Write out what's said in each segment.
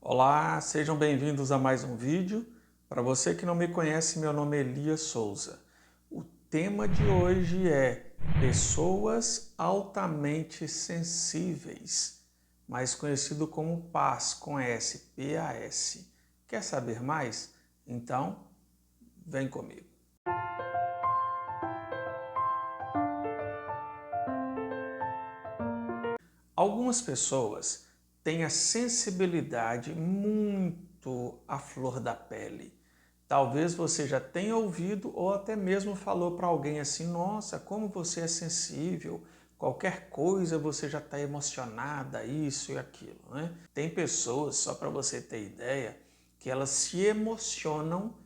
Olá, sejam bem-vindos a mais um vídeo. Para você que não me conhece, meu nome é Elias Souza. O tema de hoje é pessoas altamente sensíveis, mais conhecido como PAS, com S, P-A-S. Quer saber mais? Então, vem comigo. Algumas pessoas têm a sensibilidade muito à flor da pele. Talvez você já tenha ouvido ou até mesmo falou para alguém assim: nossa, como você é sensível, qualquer coisa você já está emocionada, isso e aquilo, né? Tem pessoas, só para você ter ideia, que elas se emocionam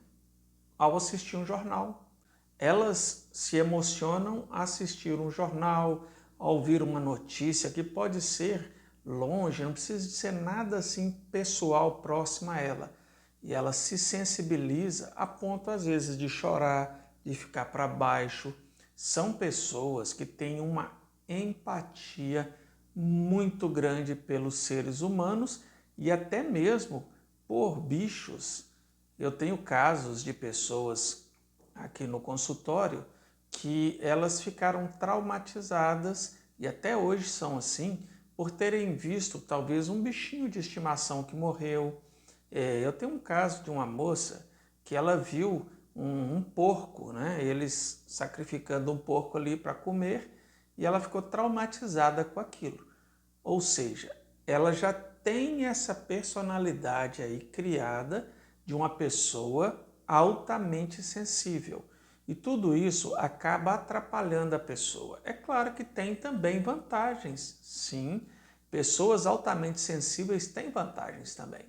ao assistir um jornal. Elas se emocionam a assistir um jornal, a ouvir uma notícia que pode ser longe, não precisa de ser nada assim pessoal próximo a ela. E ela se sensibiliza a ponto, às vezes, de chorar, de ficar para baixo. São pessoas que têm uma empatia muito grande pelos seres humanos e até mesmo por bichos. Eu tenho casos de pessoas aqui no consultório que elas ficaram traumatizadas e até hoje são assim por terem visto talvez um bichinho de estimação que morreu. Eu tenho um caso de uma moça que ela viu um porco, né? Eles sacrificando um porco ali para comer e ela ficou traumatizada com aquilo. Ou seja, ela já tem essa personalidade aí criada de uma pessoa altamente sensível. E tudo isso acaba atrapalhando a pessoa. É claro que tem também vantagens, sim. Pessoas altamente sensíveis têm vantagens também.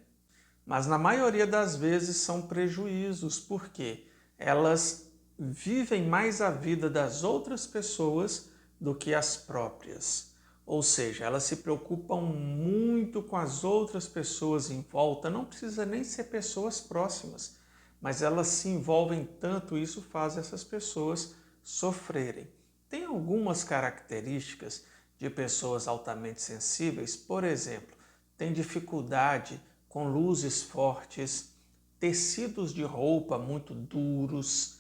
Mas na maioria das vezes são prejuízos, porque elas vivem mais a vida das outras pessoas do que as próprias. Ou seja, elas se preocupam muito com as outras pessoas em volta, não precisa nem ser pessoas próximas, mas elas se envolvem tanto, isso faz essas pessoas sofrerem. Tem algumas características de pessoas altamente sensíveis, por exemplo, tem dificuldade com luzes fortes, tecidos de roupa muito duros,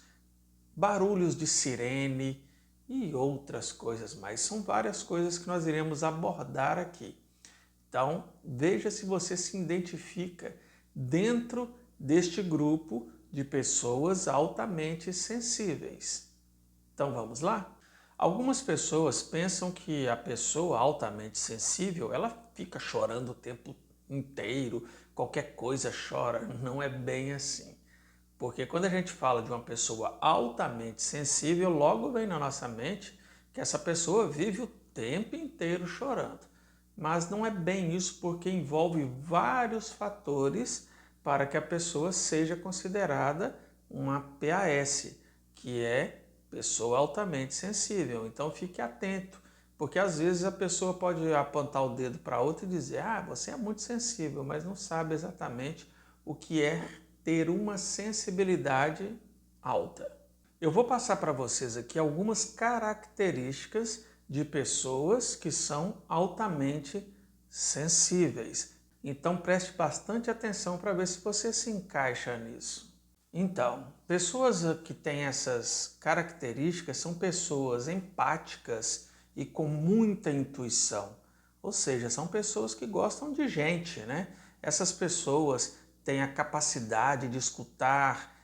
barulhos de sirene e outras coisas mais. São várias coisas que nós iremos abordar aqui. Então, veja se você se identifica dentro deste grupo de pessoas altamente sensíveis. Então, vamos lá? Algumas pessoas pensam que a pessoa altamente sensível, ela fica chorando o tempo inteiro, qualquer coisa chora. Não é bem assim. Porque quando a gente fala de uma pessoa altamente sensível, logo vem na nossa mente que essa pessoa vive o tempo inteiro chorando. Mas não é bem isso, porque envolve vários fatores para que a pessoa seja considerada uma PAS, que é pessoa altamente sensível. Então fique atento, porque às vezes a pessoa pode apontar o dedo para outra e dizer: ah, você é muito sensível, mas não sabe exatamente o que é ter uma sensibilidade alta. Eu vou passar para vocês aqui algumas características de pessoas que são altamente sensíveis. Então preste bastante atenção para ver se você se encaixa nisso. Então, pessoas que têm essas características são pessoas empáticas e com muita intuição. Ou seja, são pessoas que gostam de gente, né? Essas pessoas têm a capacidade de escutar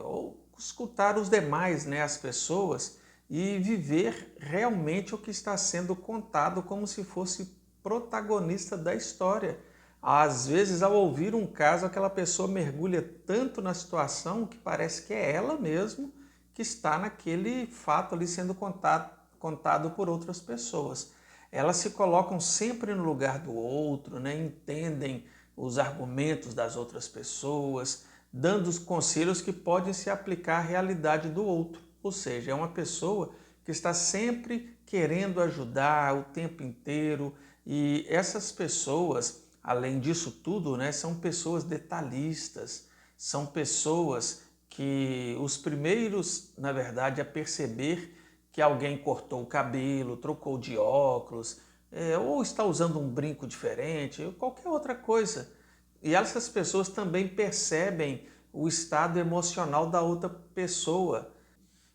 ou escutar os demais, né, as pessoas, e viver realmente o que está sendo contado como se fosse protagonista da história. Às vezes, ao ouvir um caso, aquela pessoa mergulha tanto na situação que parece que é ela mesmo que está naquele fato ali sendo contado por outras pessoas. Elas se colocam sempre no lugar do outro, né? Entendem os argumentos das outras pessoas, dando os conselhos que podem se aplicar à realidade do outro. Ou seja, é uma pessoa que está sempre querendo ajudar o tempo inteiro, e essas pessoas, além disso tudo, né, são pessoas detalhistas, são pessoas que os primeiros, na verdade, a perceber que alguém cortou o cabelo, trocou de óculos, ou está usando um brinco diferente, ou qualquer outra coisa. E essas pessoas também percebem o estado emocional da outra pessoa.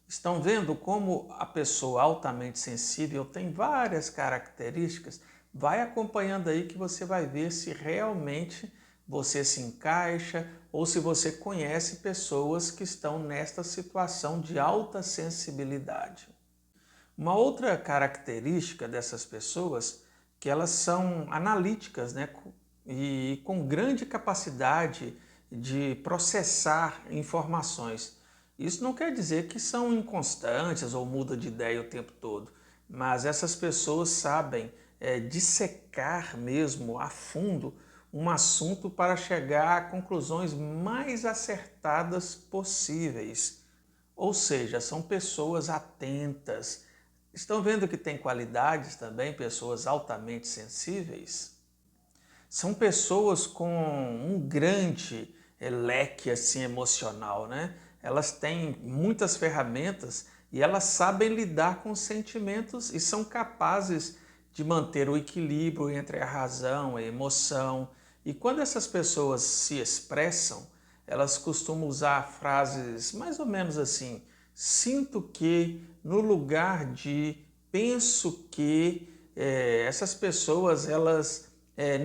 Estão vendo como a pessoa altamente sensível tem várias características? Vai acompanhando aí que você vai ver se realmente você se encaixa ou se você conhece pessoas que estão nesta situação de alta sensibilidade. Uma outra característica dessas pessoas é que elas são analíticas, né? E com grande capacidade de processar informações. Isso não quer dizer que são inconstantes ou mudam de ideia o tempo todo, mas essas pessoas sabem dissecar mesmo a fundo um assunto para chegar a conclusões mais acertadas possíveis. Ou seja, são pessoas atentas. Estão vendo que tem qualidades também, pessoas altamente sensíveis? São pessoas com um grande leque assim, emocional, né? Elas têm muitas ferramentas e elas sabem lidar com sentimentos e são capazes de manter o equilíbrio entre a razão, a emoção. E quando essas pessoas se expressam, elas costumam usar frases mais ou menos assim: sinto que, no lugar de penso que. Essas pessoas elas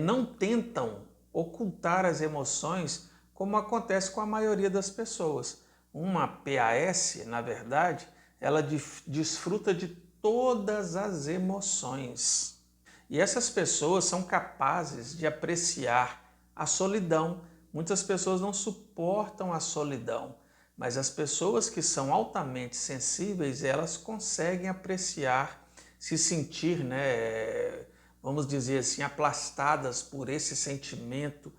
não tentam ocultar as emoções como acontece com a maioria das pessoas. Uma PAS, na verdade, ela desfruta de todas as emoções. E essas pessoas são capazes de apreciar a solidão. Muitas pessoas não suportam a solidão, mas as pessoas que são altamente sensíveis, elas conseguem apreciar, se sentir, né, vamos dizer assim, aplastadas por esse sentimento.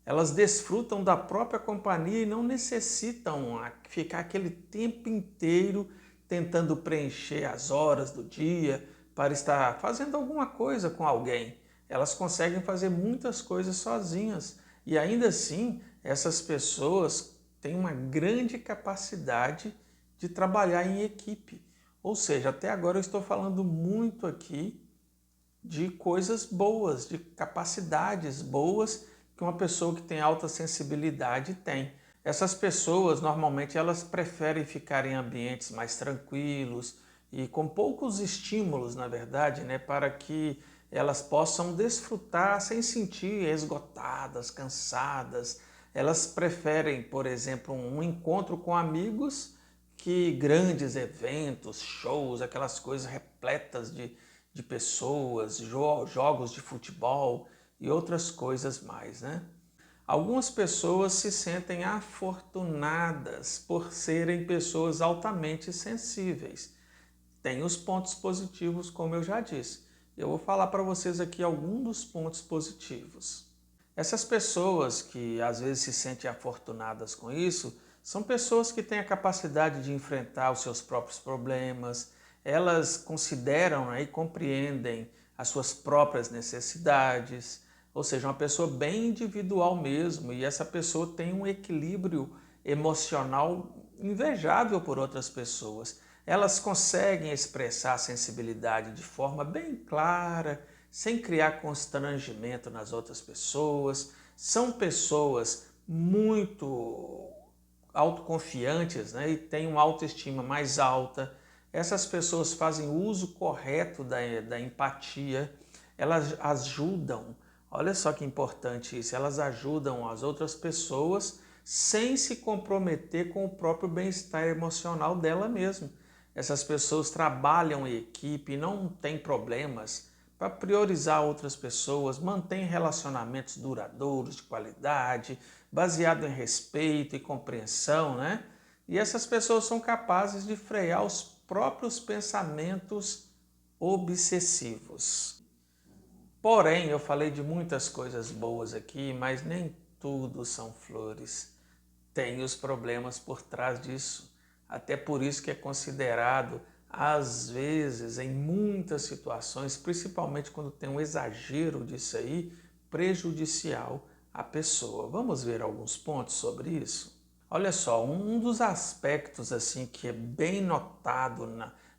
Elas desfrutam da própria companhia e não necessitam ficar aquele tempo inteiro tentando preencher as horas do dia para estar fazendo alguma coisa com alguém. Elas conseguem fazer muitas coisas sozinhas e ainda assim essas pessoas têm uma grande capacidade de trabalhar em equipe. Ou seja, até agora eu estou falando muito aqui de coisas boas, de capacidades boas que uma pessoa que tem alta sensibilidade tem. Essas pessoas, normalmente, elas preferem ficar em ambientes mais tranquilos e com poucos estímulos, na verdade, né, para que elas possam desfrutar sem sentir esgotadas, cansadas. Elas preferem, por exemplo, um encontro com amigos que grandes eventos, shows, aquelas coisas repletas de pessoas, jogos de futebol e outras coisas mais, né? Algumas pessoas se sentem afortunadas por serem pessoas altamente sensíveis. Tem os pontos positivos, como eu já disse. Eu vou falar para vocês aqui alguns dos pontos positivos. Essas pessoas que às vezes se sentem afortunadas com isso, são pessoas que têm a capacidade de enfrentar os seus próprios problemas, elas consideram, né, e compreendem as suas próprias necessidades, ou seja, uma pessoa bem individual mesmo, e essa pessoa tem um equilíbrio emocional invejável por outras pessoas. Elas conseguem expressar a sensibilidade de forma bem clara, sem criar constrangimento nas outras pessoas. São pessoas muito autoconfiantes, né, e têm uma autoestima mais alta. Essas pessoas fazem uso correto da empatia, elas ajudam, olha só que importante isso, elas ajudam as outras pessoas sem se comprometer com o próprio bem-estar emocional dela mesma. Essas pessoas trabalham em equipe, não têm problemas para priorizar outras pessoas, mantêm relacionamentos duradouros, de qualidade, baseado em respeito e compreensão, né? E essas pessoas são capazes de frear os próprios pensamentos obsessivos. Porém, eu falei de muitas coisas boas aqui, mas nem tudo são flores. Tem os problemas por trás disso. Até por isso que é considerado, às vezes, em muitas situações, principalmente quando tem um exagero disso aí, prejudicial à pessoa. Vamos ver alguns pontos sobre isso? Olha só, um dos aspectos assim que é bem notado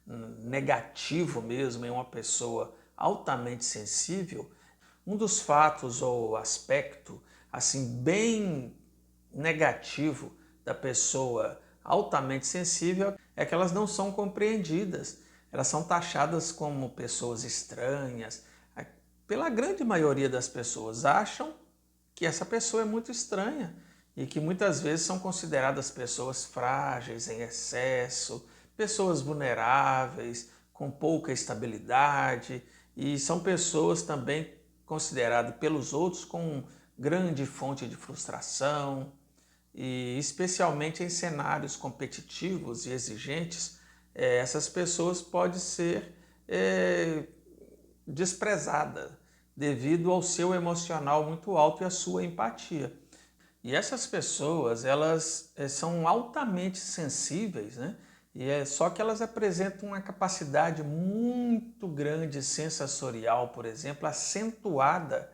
negativo mesmo em uma pessoa altamente sensível, um dos fatos ou aspecto assim bem negativo da pessoa altamente sensível é que elas não são compreendidas. Elas são taxadas como pessoas estranhas. Pela grande maioria das pessoas acham que essa pessoa é muito estranha e que muitas vezes são consideradas pessoas frágeis, em excesso, pessoas vulneráveis, com pouca estabilidade, e são pessoas também consideradas pelos outros com grande fonte de frustração, e especialmente em cenários competitivos e exigentes, essas pessoas podem ser desprezadas devido ao seu emocional muito alto e à sua empatia. E essas pessoas, elas são altamente sensíveis, né? E só que elas apresentam uma capacidade muito grande sensorial, por exemplo, acentuada,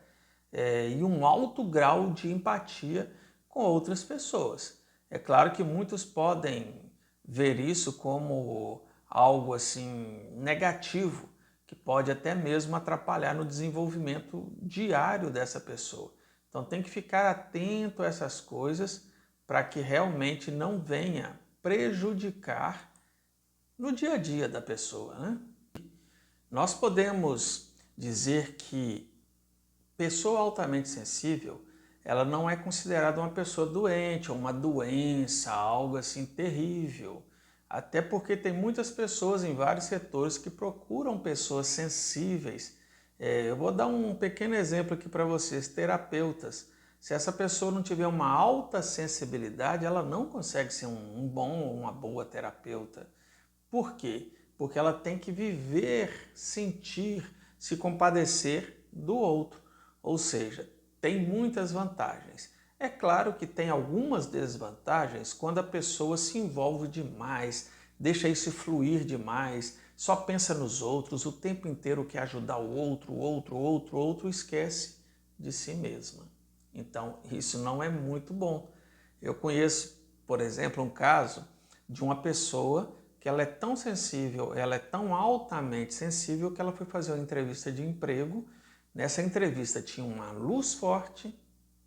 e um alto grau de empatia com outras pessoas. É claro que muitos podem ver isso como algo assim negativo, que pode até mesmo atrapalhar no desenvolvimento diário dessa pessoa. Então tem que ficar atento a essas coisas para que realmente não venha prejudicar no dia a dia da pessoa, né? Nós podemos dizer que pessoa altamente sensível, ela não é considerada uma pessoa doente ou uma doença, algo assim terrível. Até porque tem muitas pessoas em vários setores que procuram pessoas sensíveis. Eu vou dar um pequeno exemplo aqui para vocês, terapeutas. Se essa pessoa não tiver uma alta sensibilidade, ela não consegue ser um bom ou uma boa terapeuta. Por quê? Porque ela tem que viver, sentir, se compadecer do outro. Ou seja, tem muitas vantagens. É claro que tem algumas desvantagens quando a pessoa se envolve demais, deixa isso fluir demais, só pensa nos outros, o tempo inteiro quer ajudar o outro, esquece de si mesma. Então, isso não é muito bom. Eu conheço, por exemplo, um caso de uma pessoa que ela é tão sensível, ela é tão altamente sensível que ela foi fazer uma entrevista de emprego. Nessa entrevista tinha uma luz forte,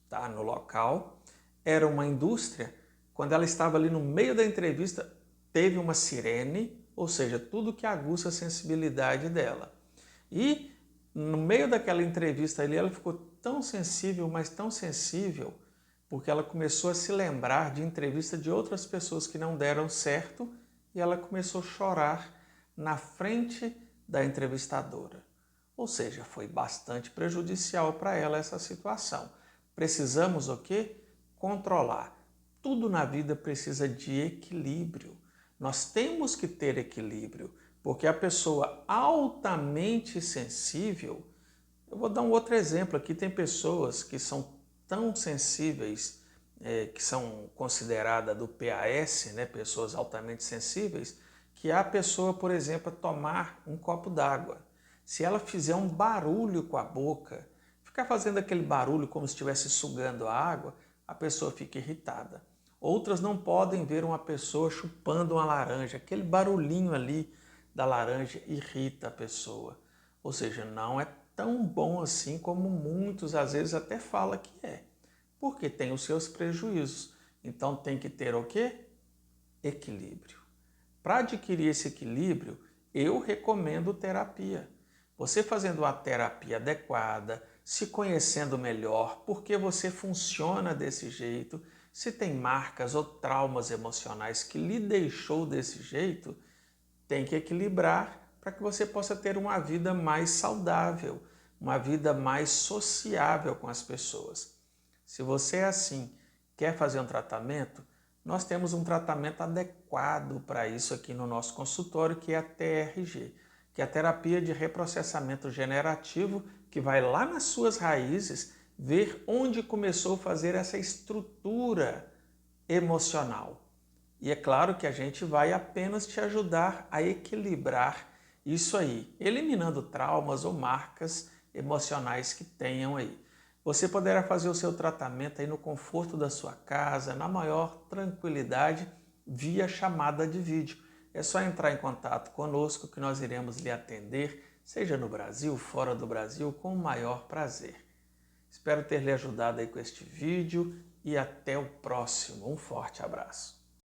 tá, no local, era uma indústria. Quando ela estava ali no meio da entrevista, teve uma sirene, ou seja, tudo que aguça a sensibilidade dela. E no meio daquela entrevista ali, ela ficou tão sensível, mas tão sensível, porque ela começou a se lembrar de entrevista de outras pessoas que não deram certo e ela começou a chorar na frente da entrevistadora. Ou seja, foi bastante prejudicial para ela essa situação. Precisamos o quê? Controlar. Tudo na vida precisa de equilíbrio. Nós temos que ter equilíbrio, porque a pessoa altamente sensível, eu vou dar um outro exemplo aqui, tem pessoas que são tão sensíveis, que são consideradas do PAS, né, pessoas altamente sensíveis, que a pessoa, por exemplo, tomar um copo d'água, se ela fizer um barulho com a boca, ficar fazendo aquele barulho como se estivesse sugando a água, a pessoa fica irritada. Outras não podem ver uma pessoa chupando uma laranja, aquele barulhinho ali da laranja irrita a pessoa. Ou seja, não é tão bom assim como muitos às vezes até falam que é, porque tem os seus prejuízos. Então tem que ter o quê? Equilíbrio. Para adquirir esse equilíbrio, eu recomendo terapia. Você fazendo uma terapia adequada, se conhecendo melhor, por que você funciona desse jeito, se tem marcas ou traumas emocionais que lhe deixou desse jeito, tem que equilibrar para que você possa ter uma vida mais saudável, uma vida mais sociável com as pessoas. Se você é assim, quer fazer um tratamento, nós temos um tratamento adequado para isso aqui no nosso consultório, que é a TRG, que é a terapia de reprocessamento generativo, que vai lá nas suas raízes ver onde começou a fazer essa estrutura emocional. E é claro que a gente vai apenas te ajudar a equilibrar isso aí, eliminando traumas ou marcas emocionais que tenham aí. Você poderá fazer o seu tratamento aí no conforto da sua casa, na maior tranquilidade, via chamada de vídeo. É só entrar em contato conosco que nós iremos lhe atender, seja no Brasil, fora do Brasil, com o maior prazer. Espero ter lhe ajudado aí com este vídeo e até o próximo. Um forte abraço.